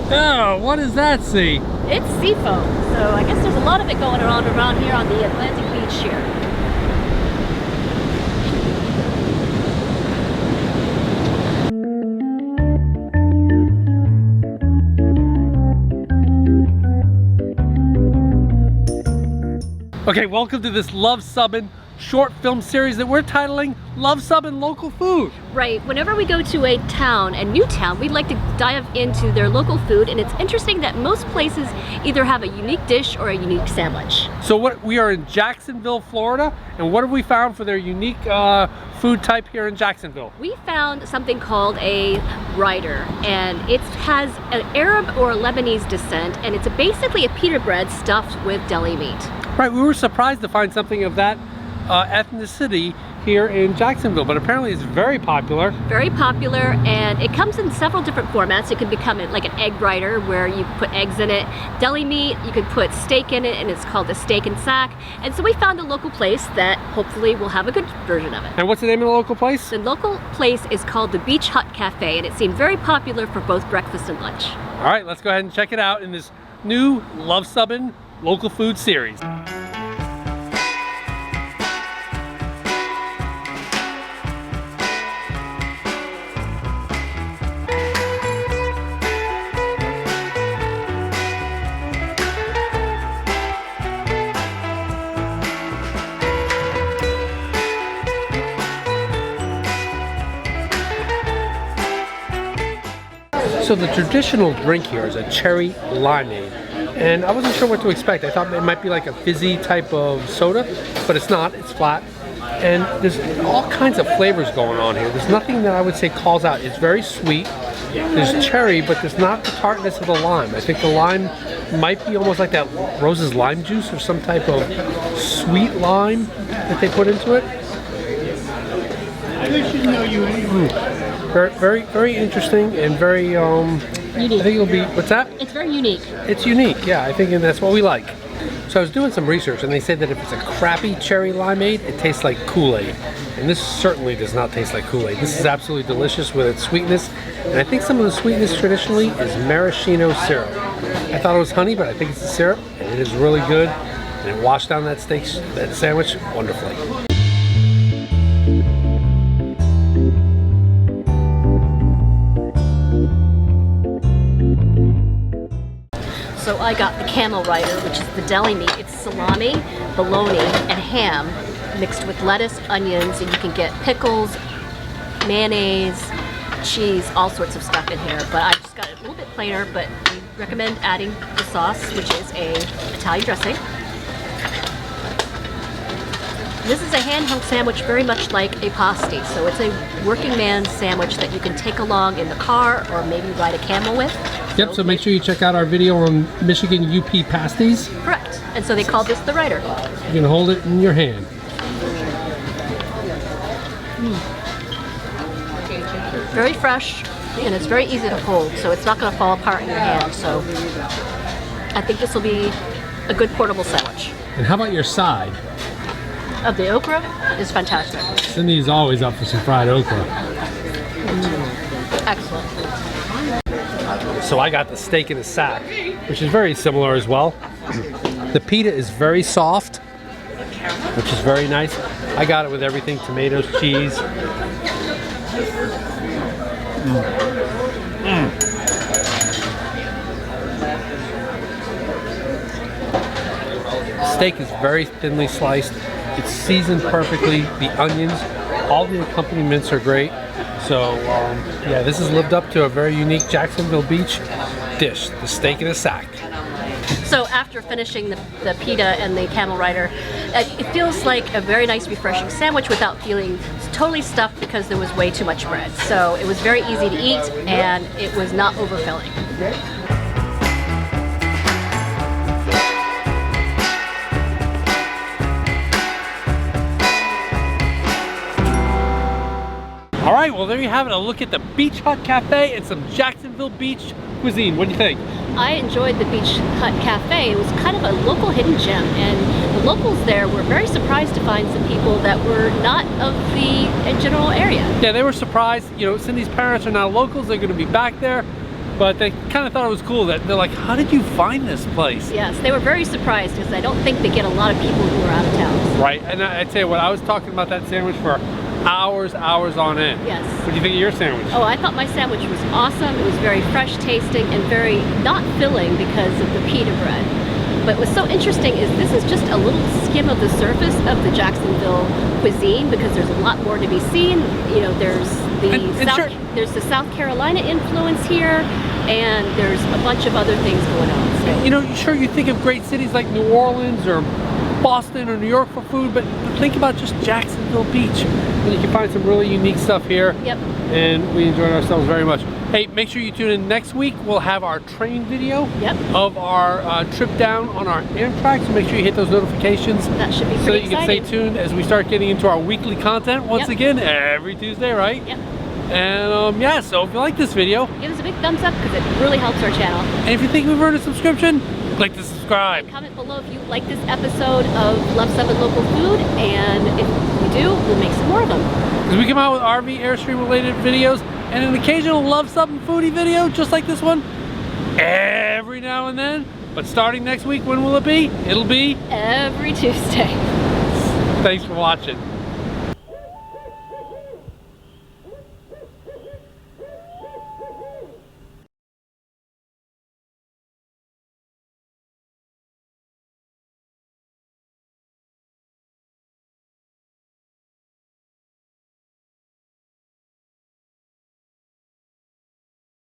Oh, what does that see? It's sea foam, so I guess there's a lot of it going around here on the Atlantic beach here. Okay, welcome to this Luv Subbin short film series that we're titling Luv Subbin Local Food. Right, whenever we go to a town, a new town, we'd like to dive into their local food, and it's interesting that most places either have a unique dish or a unique sandwich. So we are in Jacksonville, Florida, and what have we found for their unique food type here in Jacksonville? We found something called a rider, and it has an Arab or Lebanese descent, and it's basically a pita bread stuffed with deli meat. Right, we were surprised to find something of that ethnicity here in Jacksonville, but apparently it's very popular. Very popular, and it comes in several different formats. It could become like an egg rider where you put eggs in it, deli meat, you could put steak in it, and it's called a steak and sack. And so we found a local place that hopefully will have a good version of it. And what's the name of the local place? The local place is called the Beach Hut Cafe, and it seemed very popular for both breakfast and lunch. All right, let's go ahead and check it out in this new Luv Subbin Local Food series. So the traditional drink here is a cherry limeade, and I wasn't sure what to expect. I thought it might be like a fizzy type of soda, but it's not, it's flat. And there's all kinds of flavors going on here. There's nothing that I would say calls out. It's very sweet. There's cherry, but there's not the tartness of the lime. I think the lime might be almost like that Rose's lime juice or some type of sweet lime that they put into it. Very, very interesting and very, unique. I think it'll be, what's that? It's very unique. It's unique, yeah, I think, and that's what we like. So I was doing some research, and they said that if it's a crappy cherry limeade, it tastes like Kool-Aid. And this certainly does not taste like Kool-Aid. This is absolutely delicious with its sweetness. And I think some of the sweetness traditionally is maraschino syrup. I thought it was honey, but I think it's the syrup, and it is really good. And it washed down that steak, that sandwich wonderfully. So I got the Camel Rider, which is the deli meat. It's salami, bologna, and ham mixed with lettuce, onions, and you can get pickles, mayonnaise, cheese, all sorts of stuff in here. But I just got it a little bit plainer, but we recommend adding the sauce, which is a Italian dressing. This is a hand-hung sandwich very much like a pasty, so it's a working man's sandwich that you can take along in the car or maybe ride a camel with. Yep, so make sure you check out our video on Michigan UP pasties. Correct, and so they call this the Rider. You can hold it in your hand. Very fresh, and it's very easy to hold, so it's not going to fall apart in your hand. So I think this will be a good portable sandwich. And how about your side? Of the okra is fantastic. Cindy's always up for some fried okra. Excellent. So I got the steak in a sack, which is very similar as well. The pita is very soft, which is very nice. I got it with everything, tomatoes, cheese. Steak is very thinly sliced. It's seasoned perfectly. The onions, all the accompaniments are great. So yeah, this has lived up to a very unique Jacksonville Beach dish, the steak in a sack. So after finishing the pita and the Camel Rider, it feels like a very nice, refreshing sandwich without feeling totally stuffed because there was way too much bread. So it was very easy to eat, and it was not overfilling. All right, well there you have it, a look at the Beach Hut Cafe and some Jacksonville Beach cuisine. What do you think? I enjoyed the Beach Hut Cafe. It was kind of a local hidden gem, and the locals there were very surprised to find some people that were not of the general area. Yeah, they were surprised. You know, Cindy's parents are now locals. They're going to be back there. but they kind of thought it was cool that they're like, how did you find this place? Yes, they were very surprised because I don't think they get a lot of people who are out of town. Right, and I tell you what, I was talking about that sandwich for hours on end. Yes. What do you think of your sandwich? Oh, I thought my sandwich was awesome. It was very fresh tasting and very not filling because of the pita bread. But what's so interesting is this is just a little skim of the surface of the Jacksonville cuisine because there's a lot more to be seen. You know, there's the South Carolina influence here, and there's a bunch of other things going on. So. You know, sure, you think of great cities like New Orleans or Boston or New York for food, but think about just Jacksonville Beach. And you can find some really unique stuff here. Yep. And we enjoyed ourselves very much. Hey, make sure you tune in next week. We'll have our train video of our trip down on our Amtrak, so make sure you hit those notifications. That should be pretty so that you exciting. can stay tuned as we start getting into our weekly content once again every Tuesday, right? Yep. And yeah, so if you like this video, give us a big thumbs up because it really helps our channel. And if you think we've earned a subscription, click to subscribe. And comment below if you like this episode of Luv Subbin Local Food, and if you do, we'll make some more of them. Because we come out with RV Airstream related videos and an occasional Luv Subbin foodie video just like this one every now and then. But starting next week, when will it be? It'll be every Tuesday. Thanks for watching.